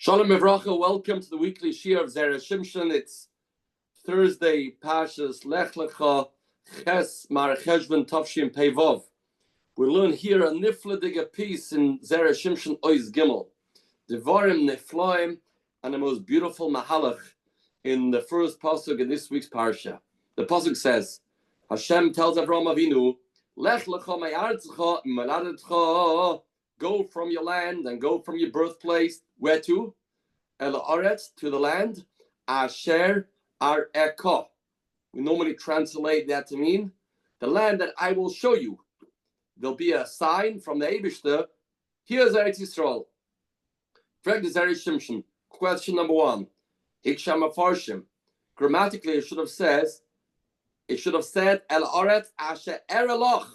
Shalom Evracha, welcome to the weekly Shir of Zera Shimshon. It's Thursday, Pashas Lech-Lecha, Ches Mar Cheshvan Tavshin Pevov. We learn here a niflediga piece in Zera Shimshon Ois Gimel. Devarim Nefloim, and the most beautiful Mahalach in the first pasuk in this week's parsha. The pasuk says, Hashem tells Avram Avinu, Lech-Lecha ma'aretzecha m'moladetcha, go from your land and go from your birthplace. Where to? El Aretz, to the land. Asher Areka. We normally translate that to mean the land that I will show you. There'll be a sign from the Eibishter. Here's Eretz Yisrael. Frag the Zera Shimshon. Question number one. Hiksham Afarshim. Grammatically, it should have said El Aretz Asher Erelach.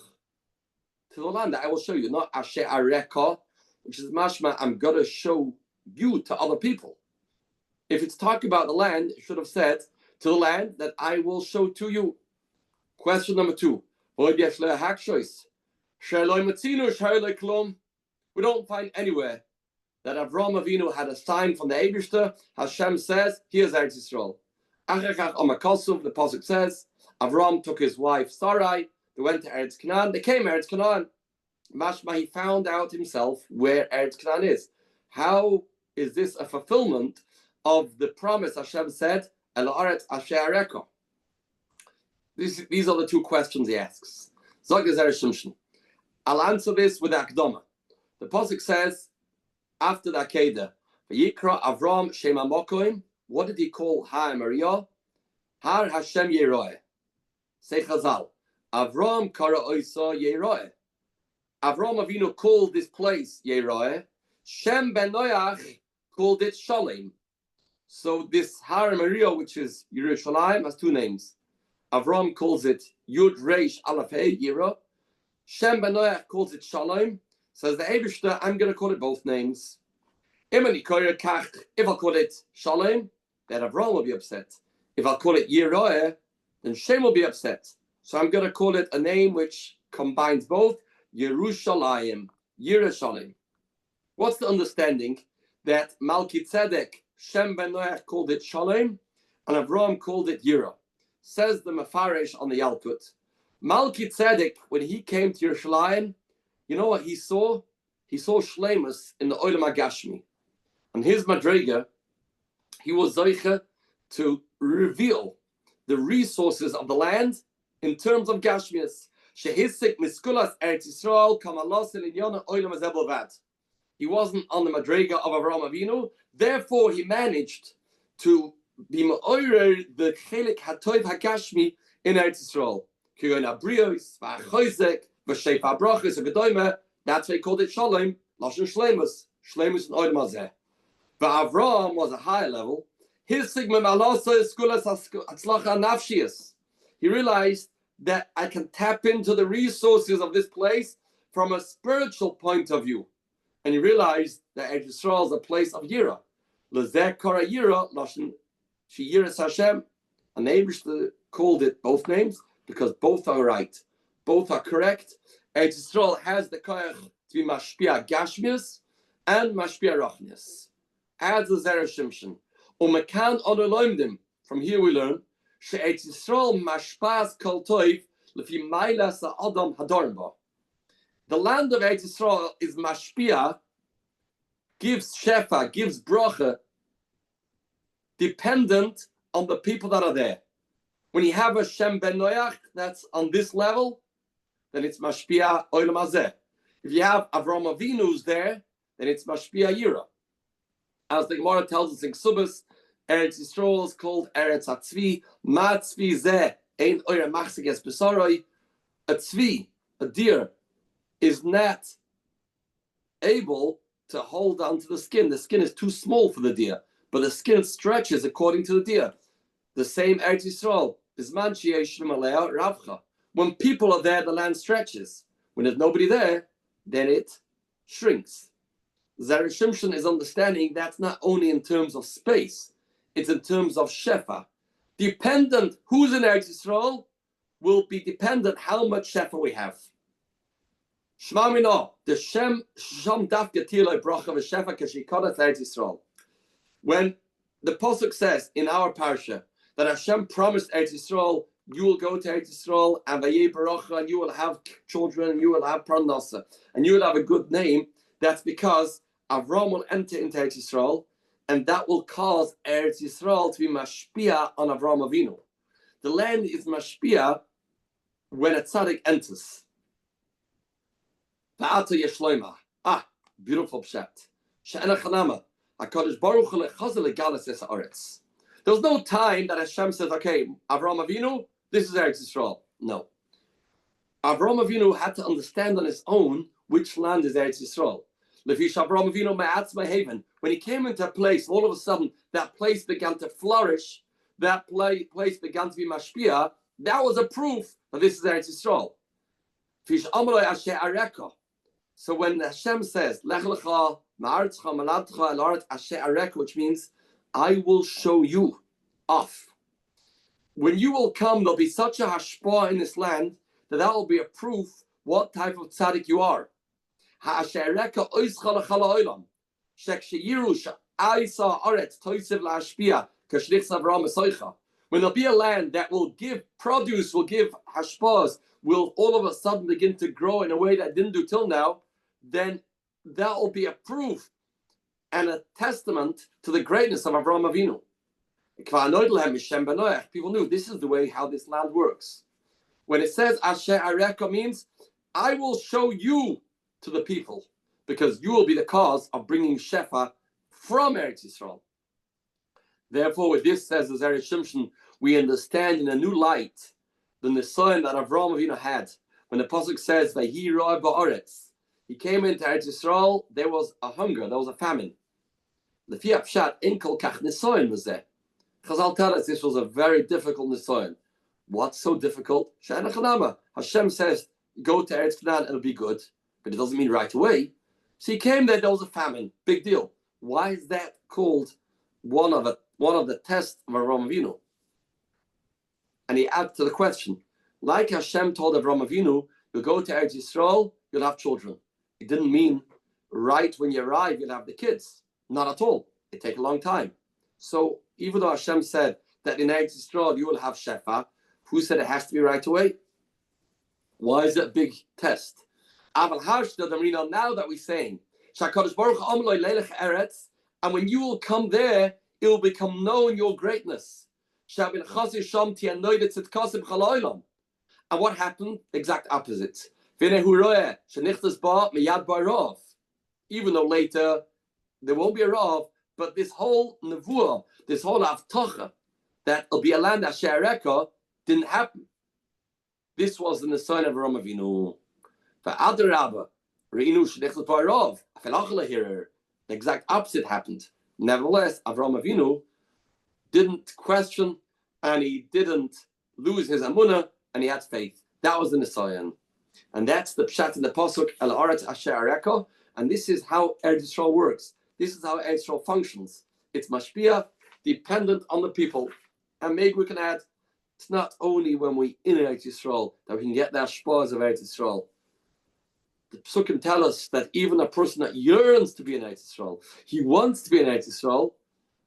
To the land that I will show you, not Asher Areka, which is mashma, I'm going to show you to other people. If it's talking about the land, it should have said to the land that I will show to you. Question number two. We don't find anywhere that Avram Avinu had a sign from the Eibishter. Hashem says, here's Eretz Yisrael. The pasuk says, Avram took his wife Sarai, they went to Eretz Canaan, they came to Eretz Canaan. Mashma, he found out himself where Eretz Canaan is. How is this a fulfillment of the promise Hashem said, El Aretz Asher Areka? These are the two questions he asks. Zog Zera Shimshon. I'll answer this with Akdama. The pasuk says, after the Akedah, Vayikra Avram Shem HaMokoim, what did he call Har Moriah? Har Hashem Yeroeh. Say Chazal, Avram Kara Oisa Yeroeh. Avram Avinu called this place Yeroeh. Shem ben Noach called it Shalem. So this Har Moriah, which is Yerushalayim, has two names. Avram calls it Yud Reish Aleph Hey Yira. Shem ben Noach calls it Shalem. Says the Eibishter, I'm going to call it both names. If I call it Shalem, then Avram will be upset. If I call it Yeroeh, then Shem will be upset. So I'm going to call it a name which combines both, Yerushalayim, Yerushalayim. What's the understanding? That Malki Tzedek, Shem ben Noach called it Shalem, and Avram called it Yira. Says the Mefarish on the Yalkut. Malki Tzedek, when he came to Yerushalayim, you know what he saw? He saw Shlemus in the Olam HaGashmi. And his Madrega, he was Zoiche to reveal the resources of the land in terms of Gashmias. Shehisik Miskulas Eretz Yisrael Kamalos Elinyona Olam HaZebelvad. He wasn't on the Madrega of Avram Avinu, therefore he managed to be Yoir the Chelik Hatov HaGashmi in Eretz Yisrael. Kigon Abrios, V'Achoizek, V'Shefa Brachos, V'Gedoyme. That's why he called it Shalom, Lashon Shlemus, Shlemus and Olam Hazeh. Avram was a higher level. His Sigma Malasa is Skulas Atzlacha Nafshias. He realized that I can tap into the resources of this place from a spiritual point of view. And he realized that Eretz Yisrael is a place of Yira. Lezeh Kara Yira, Lashon She Yiras Hashem. And the Eibishter called it both names because both are right. Both are correct. Eretz Yisrael has the koyach to be mashpia gashmius and mashpia rachnius. Adds the Zera Shimshon. Umekan onoloimdim. From here we learn she'Eretz Yisrael mashpas kol toiv lefi mailas ha'adam hadorba. The land of Eretz Yisrael is mashpia, gives shefa, gives bracha, dependent on the people that are there. When you have a Shem ben Noach that's on this level, then it's mashpia olam hazeh. If you have Avram Avinu's there, then it's mashpia yira. As the Gemara tells us in Ksubas, Eretz Yisrael is called Eretz HaTzvi, Ma Tzvi Zeh, Ein Oyer Machzik Es Besaroi. A tzvi, a deer, is not able to hold on to the skin. The skin is too small for the deer, but the skin stretches according to the deer. The same Eretz Yisrael, Bisman She'eshim Alea Ravcha. When people are there, the land stretches. When there's nobody there, then it shrinks. Zera Shimshon is understanding that's not only in terms of space, it's in terms of shefa. Dependent who's in Eretz Yisrael will be dependent how much shefa we have. Shma Mino, the Shem Daf Getiloi Bracha V'Shefa Kashikodat Eretz Yisrael. When the Pasuk says in our parsha that Hashem promised Eretz Yisrael, you will go to Eretz Yisrael and Vayei Barocha, and you will have children, and you will have Parnasa, and you will have a good name, that's because Avram will enter into Eretz Yisrael, and that will cause Eretz Yisrael to be mashpia on Avram Avinu. The land is mashpia when a tzaddik enters. Va'ata yeshloima. Beautiful pshat. She'ena chanama. HaKadosh Baruch Hu lechazel legalas es haaretz. There's no time that Hashem says, okay, Avram Avinu, this is Eretz Yisrael. No. Avram Avinu had to understand on his own which land is Eretz Yisrael. Lefish Avram Avinu me'atzma haven. When he came into a place, all of a sudden, that place began to flourish, that place began to be mashpia, that was a proof that this is Eretz Yisrael. Fish amaloi asher areka. So when Hashem says, Lech-Lecha, ma'aretzcha, maladcha, el aretz asher areka, which means, I will show you off. When you will come, there'll be such a hashpah in this land that will be a proof what type of tzaddik you are. Ha'ashereka oischa lechala olam. Sheksheyiru she'aisa aretz toisev la'ashpia k'shlich Avram esoicha. When there'll be a land that will give produce, will give hashpahs, will all of a sudden begin to grow in a way that it didn't do till now, then that will be a proof and a testament to the greatness of Avraham Avinu. People knew this is the way how this land works. When it says Asher Areka means I will show you to the people because you will be the cause of bringing Shefa from Eretz Yisrael. Therefore, with this says the Zera Shimshon, we understand in a new light the nisayon that Avraham Avinu had. When the pasuk says Vahi Ro'eh Ba'aretz, he came into Eretz Yisrael, there was a hunger, there was a famine. The Pshat in Kol Kach nisayon was there. Chazal tell us this was a very difficult nisayon. What's so difficult? She'ena chanama. Hashem says, go to Eretz Canaan, it'll be good, but it doesn't mean right away. So he came there was a famine, big deal. Why is that called one of the tests of Avraham Avinu? And he adds to the question, like Hashem told Avraham Avinu, you'll go to Eretz Yisrael, you'll have children. It didn't mean right when you arrive, you'll have the kids. Not at all. It takes a long time. So even though Hashem said that in Eretz Yisrael you will have Shefa, who said it has to be right away? Why is it a big test? Now that we're saying, and when you will come there, it will become known your greatness. And what happened? Exact opposite. Even though later there won't be a Rav, but this whole nevuah, this whole avtacha, that will be a land Ashereka, didn't happen. This was the nisayon of Avraham Avinu. For Adler Rabbi, the exact opposite happened. Nevertheless, Avraham Avinu didn't question and he didn't lose his amunah and he had faith. That was the nisayon. And that's the pshat in the pasuk El Aretz Asher Areka. And this is how Eretz Yisrael works. This is how Eretz Yisrael functions. It's mashpia, dependent on the people. And maybe we can add, it's not only when we in Eretz Yisrael that we can get the ashpahs of Eretz Yisrael. The psukim tell us that even a person that yearns to be in Eretz Yisrael, he wants to be in Eretz Yisrael,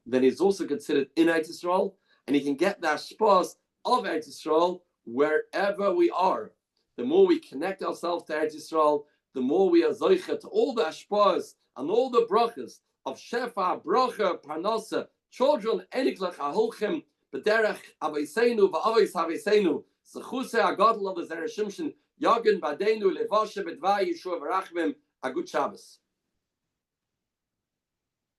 then he's also considered in Eretz Yisrael, and he can get the ashpahs of Eretz Yisrael wherever we are. The more we connect ourselves to Eretz Yisrael, the more we are zoicha to all the ashpahs and all the brachas of shefa, bracha, parnasa, children, eniklach, aholchem, b'derech, aveiseinu, v'aveis haveiseinu, zechuse agadol of the Zera Shimshon, Yagen Badenu Levashe Bedva Yeshua V'Rachmim. A good Shabbos.